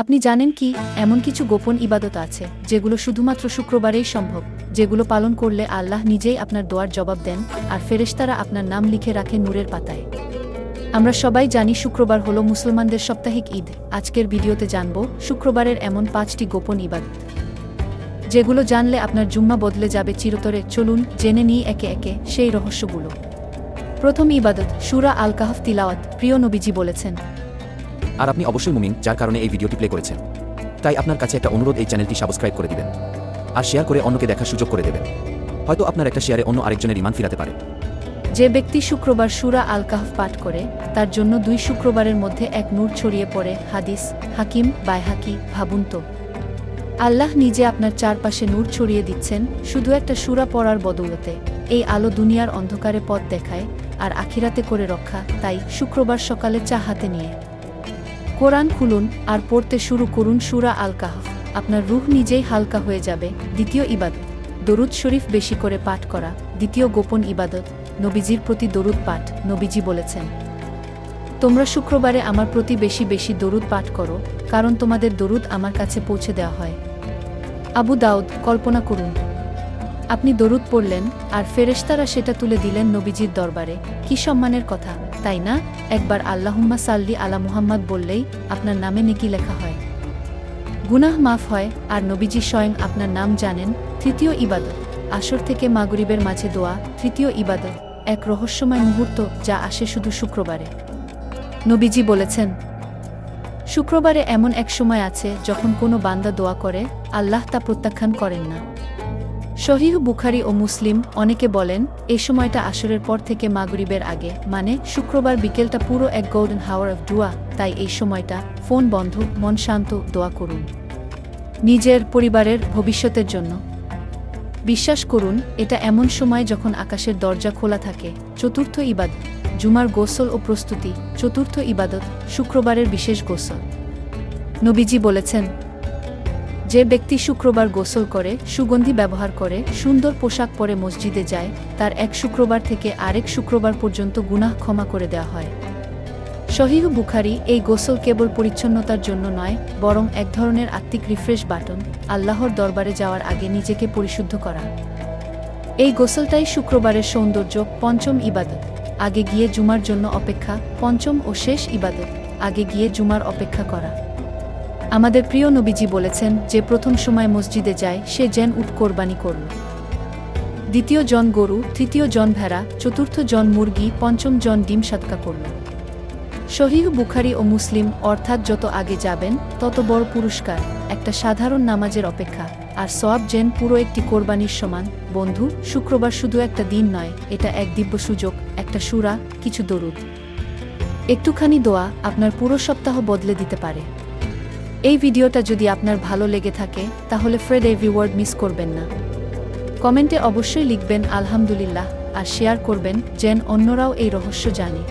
আপনি জানেন কি, এমন কিছু গোপন ইবাদত আছে যেগুলো শুধুমাত্র শুক্রবারেই সম্ভব, যেগুলো পালন করলে আল্লাহ নিজেই আপনার দোয়ার জবাব দেন আর ফেরেশতারা আপনার নাম লিখে রাখে নূরের পাতায়। আমরা সবাই জানি শুক্রবার হলো মুসলমানদের সাপ্তাহিক ঈদ। আজকের ভিডিওতে জানব শুক্রবারের এমন 5টি গোপন ইবাদত, যেগুলো জানলে আপনার জুম্মা বদলে যাবে চিরতরে। চলুন জেনে নিই একে একে সেই রহস্যগুলো। প্রথম ইবাদত, সূরা আল কাহফ তিলাওয়াত। প্রিয় নবীজি বলেছেন, আর আপনি অবশ্যই মুমিন, যার কারণে এই ভিডিওটি প্লে করেছেন। তাই আপনার কাছে একটা অনুরোধ, এই চ্যানেলটি সাবস্ক্রাইব করে দিবেন আর শেয়ার করে অন্যকে দেখার সুযোগ করে দেবেন। হয়তো আপনার একটা শেয়ারে অন্য আরেকজনের ঈমান ফিরাতে পারে। যে ব্যক্তি শুক্রবার সূরা আল কাহফ পাঠ করে তার জন্য 2 শুক্রবারের মধ্যে এক নূর ছড়িয়ে পড়ে। হাদিস, হাকিম বাইহাকি। ভাবুন তো, আল্লাহ নিজে আপনার চারপাশে নূর ছড়িয়ে দিচ্ছেন শুধু একটা সূরা পড়ার বদৌলতে। এই আলো দুনিয়ার অন্ধকারে পথ দেখায় আর আখিরাতে করে রক্ষা। তাই শুক্রবার সকালে চা হাতে নিয়ে কোরআন খুলুন আর পড়তে শুরু করুন সূরা আল কাহফ। আপনার রূহ নিজেই হালকা হয়ে যাবে। দ্বিতীয় ইবাদত, দরুদ শরীফ বেশি করে পাঠ করা। দ্বিতীয় গোপন ইবাদত, নবীজির প্রতি দরুদ পাঠ। নবীজি বলেছেন, তোমরা শুক্রবারে আমার প্রতি বেশি বেশি দরুদ পাঠ করো, কারণ তোমাদের দরুদ আমার কাছে পৌঁছে দেওয়া হয়। আবু দাউদ। কল্পনা করুন, আপনি দরুদ পড়লেন আর ফেরেশতারা সেটা তুলে দিলেন নবীজির দরবারে। কি সম্মানের কথা, তাই না? একবার আল্লাহুম্মা সাল্লি আলা মুহাম্মাদ বললেই আপনার নামে নেকি লেখা হয়, গুনাহ মাফ হয়, আর নবীজি স্বয়ং আপনার নাম জানেন। তৃতীয় ইবাদত, আসর থেকে মাগরিবের মাঝে দোয়া। তৃতীয় ইবাদত, এক রহস্যময় মুহূর্ত যা আসে শুধু শুক্রবারে। নবীজি বলেছেন, শুক্রবারে এমন এক সময় আছে যখন কোনো বান্দা দোয়া করে আল্লাহ তা প্রত্যাখ্যান করেন না। সহিহ বুখারী ও মুসলিম। অনেকে বলেন এই সময়টা আসরের পর থেকে মাগরিবের আগে, মানে শুক্রবার বিকেলটা পুরো এক গোল্ডেন হাওয়ার অফ দোয়া। তাই এই সময়টা ফোন বন্ধ, মন শান্ত, দোয়া করুন নিজের, পরিবারের, ভবিষ্যতের জন্য। বিশ্বাস করুন, এটা এমন সময় যখন আকাশের দরজা খোলা থাকে। চতুর্থ ইবাদত, জুমার গোসল ও প্রস্তুতি। চতুর্থ ইবাদত, শুক্রবারের বিশেষ গোসল। নবীজি বলেছেন, যে ব্যক্তি শুক্রবার গোসল করে, সুগন্ধি ব্যবহার করে, সুন্দর পোশাক পরে মসজিদে যায়, তার এক শুক্রবার থেকে আরেক শুক্রবার পর্যন্ত গুনাহ ক্ষমা করে দেওয়া হয়। সহিহ বুখারী। এই গোসল কেবল পরিচ্ছন্নতার জন্য নয়, বরং এক ধরনের আত্মিক রিফ্রেশ বাটন, আল্লাহর দরবারে যাওয়ার আগে নিজেকে পরিশুদ্ধ করা। এই গোসলটাই শুক্রবারের সৌন্দর্য। পঞ্চম ইবাদত, আগে গিয়ে জুমার জন্য অপেক্ষা। পঞ্চম ও শেষ ইবাদত, আগে গিয়ে জুমার অপেক্ষা করা। আমাদের প্রিয় নবীজি বলেছেন, যে প্রথম সময় মসজিদে যায় সে যেন উট কোরবানি করল। দ্বিতীয় জন গরু, তৃতীয় জন ভেড়া, চতুর্থ জন মুরগি, পঞ্চম জন ডিম সাদকা করল। সহিহ বুখারী ও মুসলিম। অর্থাৎ যত আগে যাবেন তত বড় পুরস্কার, একটা সাধারণ নামাজের অপেক্ষা, আর সওয়াব যেন পুরো একটি কোরবানির সমান। বন্ধু, শুক্রবার শুধু একটা দিন নয়, এটা এক দিব্য সুযোগ। একটা সূরা, কিছু দরুদ, একটুখানি দোয়া আপনার পুরো সপ্তাহ বদলে দিতে পারে। এই ভিডিওটা যদি আপনার ভালো লেগে থাকে তাহলে ফ্রেড এভরি ওয়ার্ড মিস করবেন না। কমেন্টে অবশ্যই লিখবেন আলহামদুলিল্লাহ আর শেয়ার করবেন যেন অন্যরাও এই রহস্য জানে।